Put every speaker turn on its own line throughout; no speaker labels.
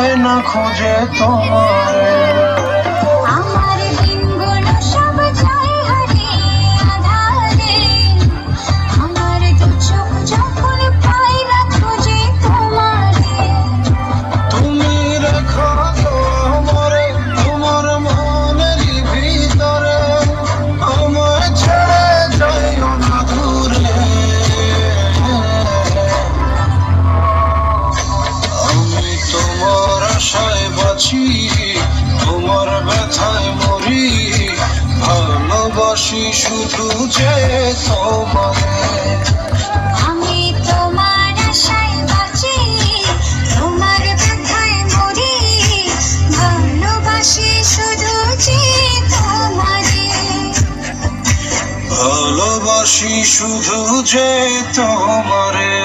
পায় না খুঁজে তোমারে।
আমার দিনগুলো সব যায় হারিয়ে আঁধারে, আমার দু চোখ যখন পায় না খুঁজে তোমারে।
তুমি রেখো আমারে তোমার মনেরই ভিতরে, আমায় ছেড়ে যাইও না দূরে। আমি তোমার আশায় বাঁচি, তোমার ব্যথায় মরি, ভালোবাসি শুধু যে তোমারে।
আমি তোমার আশায় বাঁচি, তোমার ব্যথায় মরি, ভালোবাসি শুধু যে তোমারে।
ভালোবাসি শুধু যে তোমারে।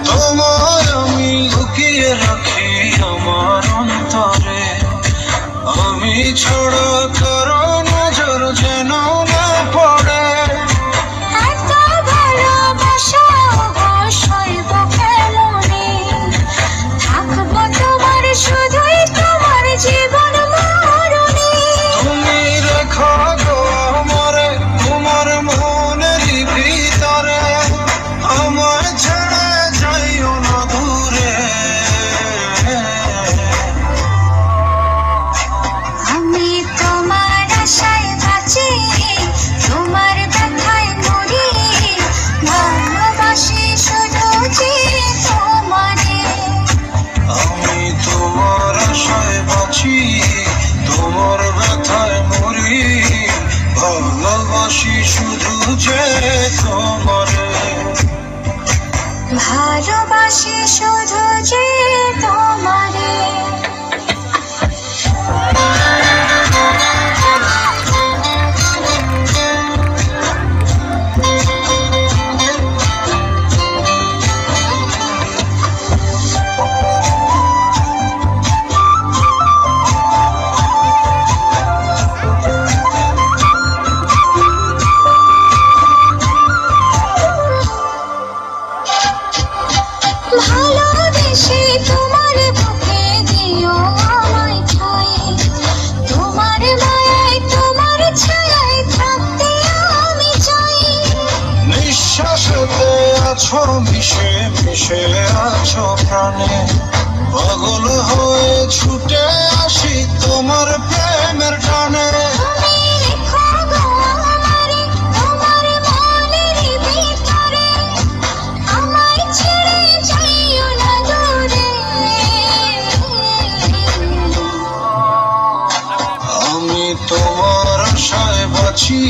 তোমায় আমি লুকিয়ে রাখি আমার অন্তরে, আমি ছাড়া কারো নজর যেন না পড়ে।
এত ভালোবাসা অবশ্যই বুকে মনে, থাকবো তোমার শুধুই তোমার জীবন মরণে।
তুমি রেখো গো আমারে তোমার মনেরই ভিতরে, আমায় ছেড়ে যাইও না দূরে।
আমি তোমার আশায় বাঁচি, তোমার ব্যথায় মরি, ভালোবাসি শুধু যে তোমারে।
আমি তোমার আশায় বাঁচি, তোমার ব্যথায় মরি, ভালোবাসি শুধু যে তোমারে।
ভালোবাসি শুধু যে তোমারে। ভালোবেসে তোমার বুকে দিও আমায় ঠাঁই, তোমার মায়ায় তোমার ছায়ায় থাকতে আমি চাই।
নিঃশ্বাসেতে আছো মিশে মিশে আছো প্রাণে, পাগল হয়ে ছুটে আসি তোমার প্রেমের টানে।
তুমি রেখো গো আমারে তোমার মনেরই ভিতরে, আমায় ছেড়ে যাইও না দূরে।
আমি তোমার আশায় বাঁচি,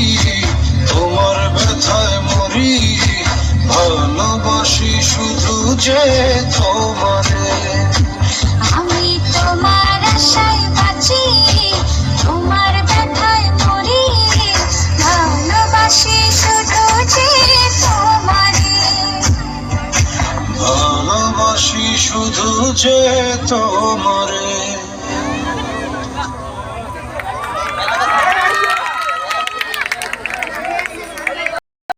তোমার ব্যথায় মরি, ভালোবাসি শুধু যে তোমারে।
আমি তোমার আশায় বাঁচি, তোমার ব্যথায় মরি, ভালোবাসি শুধু যে তোমারে।
ভালোবাসি শুধু যে তোমারে।